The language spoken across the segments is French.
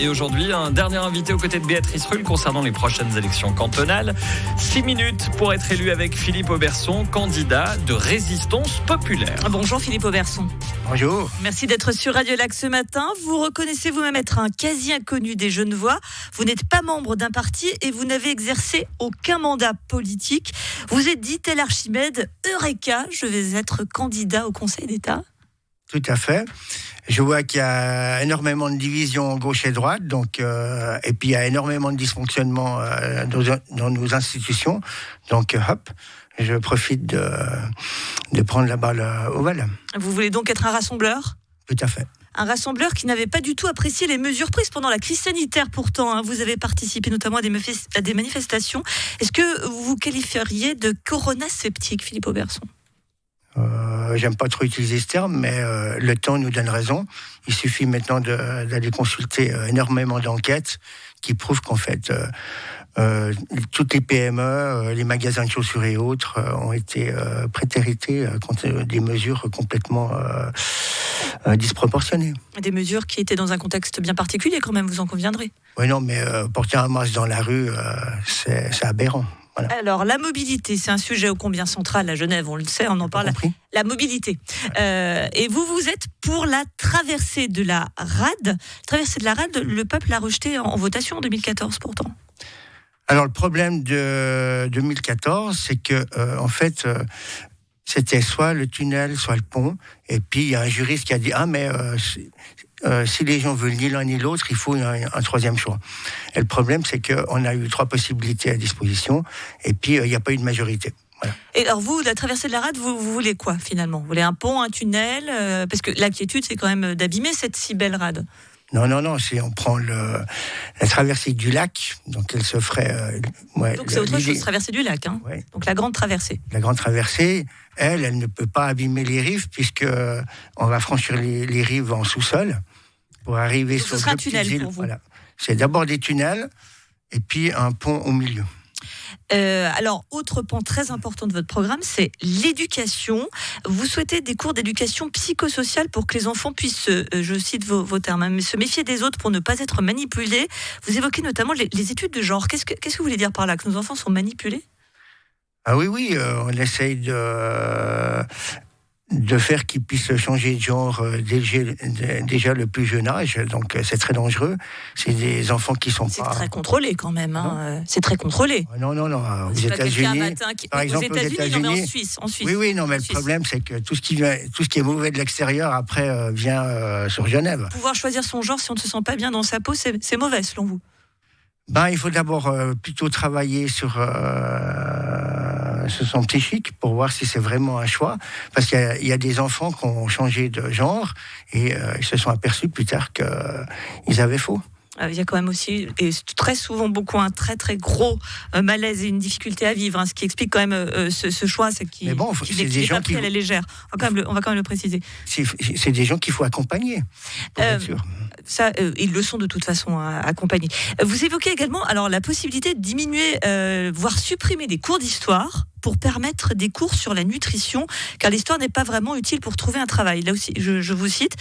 Et aujourd'hui, un dernier invité aux côtés de Béatrice Rulle concernant les prochaines élections cantonales. 6 minutes pour être élu avec Philippe Auberson, candidat de Résistance Populaire. Bonjour Philippe Auberson. Bonjour. Merci d'être sur Radio Lac ce matin. Vous reconnaissez vous-même être un quasi-inconnu des Genevois. Vous n'êtes pas membre d'un parti et vous n'avez exercé aucun mandat politique. Vous êtes dit, tel Archimède, Eureka, je vais être candidat au Conseil d'État. Tout à fait. Je vois qu'il y a énormément de divisions gauche et droite, donc, et puis il y a énormément de dysfonctionnement dans nos institutions. Donc, hop, je profite de prendre la balle au vol. Vous voulez donc être un rassembleur ? Tout à fait. Un rassembleur qui n'avait pas du tout apprécié les mesures prises pendant la crise sanitaire pourtant. Vous avez participé notamment à des manifestations. Est-ce que vous vous qualifieriez de corona-sceptique, Philippe Auberson ? J'aime pas trop utiliser ce terme, mais le temps nous donne raison. Il suffit maintenant d'aller consulter énormément d'enquêtes qui prouvent qu'en fait, toutes les PME, les magasins de chaussures et autres ont été prétérités contre des mesures complètement disproportionnées. Des mesures qui étaient dans un contexte bien particulier quand même, vous en conviendrez. Oui, non, mais porter un masque dans la rue, c'est aberrant. Voilà. Alors, la mobilité, c'est un sujet ô combien central à Genève, on le sait, on en parle. La mobilité. Et vous êtes pour la traversée de la rade. Traversée de la rade, le peuple l'a rejetée en votation en 2014 pourtant. Alors, le problème de 2014, c'est que, en fait, c'était soit le tunnel, soit le pont. Et puis, il y a un juriste qui a dit « Ah, mais si les gens veulent ni l'un ni l'autre, il faut un troisième choix. » Et le problème, c'est qu'on a eu 3 possibilités à disposition. Et puis, il n'y a pas eu de majorité. Voilà. Et alors vous, la traversée de la rade, vous voulez quoi finalement ? Vous voulez un pont, un tunnel ? Parce que l'inquiétude, c'est quand même d'abîmer cette si belle rade. Non, si on prend la traversée du lac, donc elle se ferait... donc c'est autre chose, traversée du lac, hein. Ouais. Donc la grande traversée. La grande traversée, elle ne peut pas abîmer les rives, puisque on va franchir les rives en sous-sol pour arriver donc sur... Ce sera un tunnel pour vous. Voilà. C'est d'abord des tunnels, et puis un pont au milieu. Alors, autre pan très important de votre programme, c'est l'éducation. Vous souhaitez des cours d'éducation psychosociale pour que les enfants puissent, je cite vos termes, se méfier des autres pour ne pas être manipulés. Vous évoquez notamment les études de genre. Qu'est-ce que vous voulez dire par là ? Que nos enfants sont manipulés ? Ah oui, on essaye de faire qu'ils puissent changer de genre déjà le plus jeune âge, donc c'est très dangereux. C'est des enfants qui sont c'est très contrôlé quand même, hein. C'est très contrôlé. Non. Aux États-Unis, par exemple, aux États-Unis, non, mais en Suisse. Oui, non, mais le problème, c'est que tout ce qui est mauvais de l'extérieur, après, vient sur Genève. Pouvoir choisir son genre si on ne se sent pas bien dans sa peau, c'est mauvais, selon vous ? Il faut d'abord plutôt travailler sur son psychique pour voir si c'est vraiment un choix. Parce qu'il y a des enfants qui ont changé de genre et ils se sont aperçus plus tard qu'ils avaient faux. Il y a quand même aussi, et très souvent beaucoup, un très très gros malaise et une difficulté à vivre, hein, ce qui explique quand même ce choix, c'est qu'il n'est pas pris à la légère. On va quand même le préciser. C'est des gens qu'il faut accompagner, pour être sûr. Ça, ils le sont de toute façon accompagnés. Vous évoquez également la possibilité de diminuer, voire supprimer des cours d'histoire pour permettre des cours sur la nutrition, car l'histoire n'est pas vraiment utile pour trouver un travail. Là aussi, je vous cite,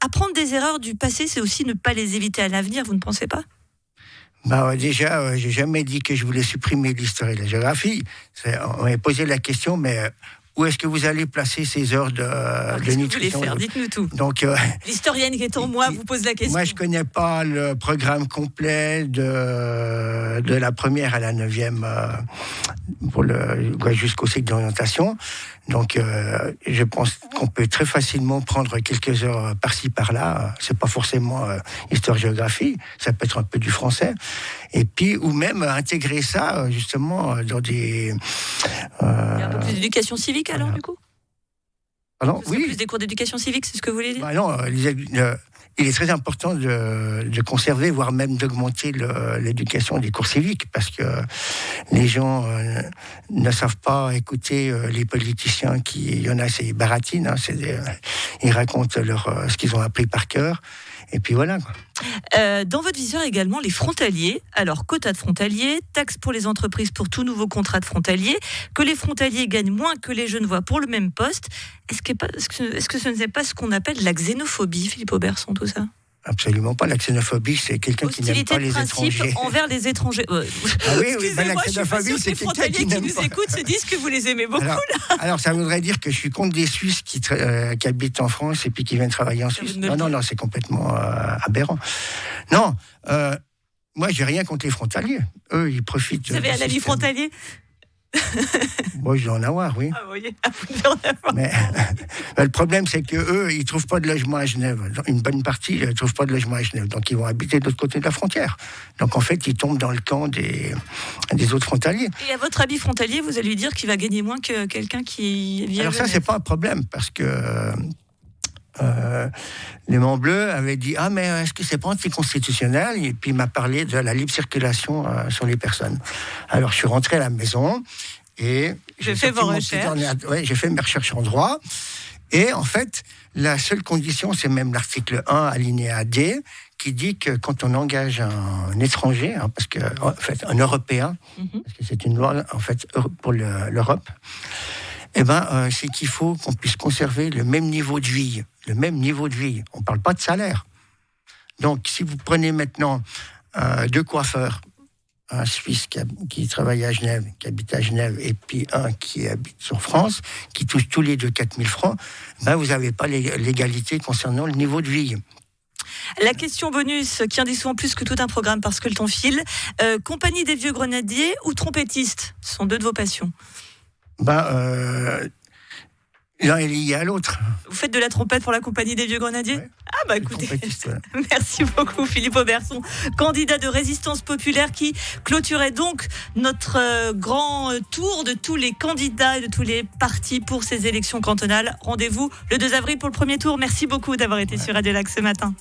apprendre des erreurs du passé, c'est aussi ne pas les éviter à l'avenir, vous ne pensez pas ? Déjà, j'ai jamais dit que je voulais supprimer l'histoire et la géographie. On m'a posé la question, mais où est-ce que vous allez placer ces heures de nutrition ? Qu'est-ce que vous voulez faire ? Dites-nous tout. Donc, l'historienne qui est en moi vous pose la question. Moi, je ne connais pas le programme complet de la première à la 9e jusqu'au cycle d'orientation. Donc, je pense qu'on peut très facilement prendre quelques heures par-ci, par-là. C'est pas forcément histoire-géographie, ça peut être un peu du français. Et puis, ou même intégrer ça, justement, dans des... Il y a un peu plus d'éducation civique, alors, du coup ? Pardon ? Oui. Plus des cours d'éducation civique, c'est ce que vous voulez dire ? Non, il est très important de conserver, voire même d'augmenter l'éducation des cours civiques, parce que les gens ne savent pas écouter les politiciens il y en a, c'est baratine, hein, ils racontent ce qu'ils ont appris par cœur, et puis voilà, quoi. Dans votre viseur également, les frontaliers. Alors, quota de frontaliers, taxes pour les entreprises pour tout nouveau contrat de frontalier, que les frontaliers gagnent moins que les Genevois pour le même poste. Est-ce que ce n'est pas ce qu'on appelle la xénophobie, Philippe Auberson, tout ça ? Absolument pas. La xénophobie, c'est quelqu'un qui n'aime Hostilité pas de les principe étrangers. envers les étrangers. Ah oui, ben, la Excusez-moi, je suis pas xénophobie, sûre que c'est les quelqu'un frontaliers qui qui n'aime nous pas. écoutent se disent que vous les aimez beaucoup. Alors, ça voudrait dire que je suis contre des Suisses qui habitent en France et puis qui viennent travailler en Suisse. Non, c'est complètement aberrant. Non, moi, j'ai rien contre les frontaliers. Eux, ils profitent. Vous avez un ami frontalier? Moi, je dois en avoir, oui. Ah, vous voyez, vous devez en avoir. Mais le problème, c'est qu'eux, ils ne trouvent pas de logement à Genève. Une bonne partie ne trouve pas de logement à Genève. Donc, ils vont habiter de l'autre côté de la frontière. Donc, en fait, ils tombent dans le camp des autres frontaliers. Et à votre ami frontalier, vous allez lui dire qu'il va gagner moins que quelqu'un qui vient. Alors, ça, c'est pas un problème, parce que les Monts Bleus avaient dit « Ah, mais est-ce que c'est pas anticonstitutionnel ?» Et puis, il m'a parlé de la libre circulation sur les personnes. Alors, je suis rentré à la maison et j'ai fait vos recherches. J'ai fait mes recherches en droit. Et en fait, la seule condition, c'est même l'article 1, alinéa D, qui dit que quand on engage un étranger, parce que, en fait, un Européen, parce que c'est une loi, en fait, pour l'Europe, c'est qu'il faut qu'on puisse conserver le même niveau de vie. Le même niveau de vie. On ne parle pas de salaire. Donc, si vous prenez maintenant 2 coiffeurs, un Suisse qui travaille à Genève, qui habite à Genève, et puis un qui habite sur France, qui touche tous les deux 4 000 francs, vous n'avez pas l'égalité concernant le niveau de vie. La question bonus, qui en dit souvent plus que tout un programme parce que le temps file. Compagnie des Vieux Grenadiers ou trompettiste? Ce sont 2 de vos passions. L'un est lié à l'autre. Vous faites de la trompette pour la Compagnie des Vieux Grenadiers? Ouais. Écoutez, merci beaucoup Philippe Auberson, candidat de Résistance Populaire, qui clôturait donc notre grand tour de tous les candidats et de tous les partis pour ces élections cantonales. Rendez-vous le 2 avril pour le premier tour. Merci beaucoup d'avoir été sur Radio Lac ce matin.